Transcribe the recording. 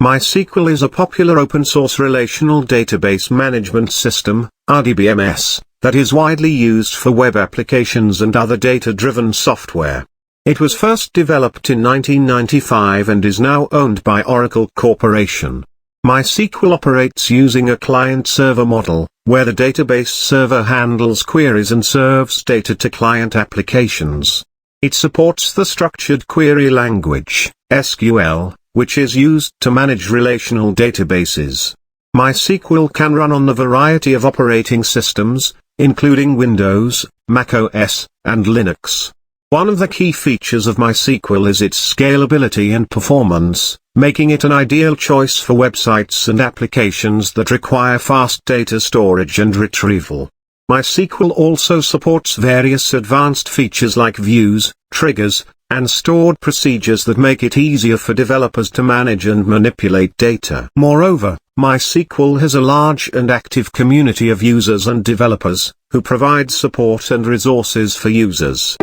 MySQL is a popular open-source relational database management system, RDBMS, that is widely used for web applications and other data-driven software. It was first developed in 1995 and is now owned by Oracle Corporation. MySQL operates using a client-server model, where the database server handles queries and serves data to client applications. It supports the structured query language, SQL, which is used to manage relational databases. MySQL can run on a variety of operating systems, including Windows, macOS, and Linux. One of the key features of MySQL is its scalability and performance, making it an ideal choice for websites and applications that require fast data storage and retrieval. MySQL also supports various advanced features like views, triggers, and stored procedures that make it easier for developers to manage and manipulate data. Moreover, MySQL has a large and active community of users and developers, who provide support and resources for users.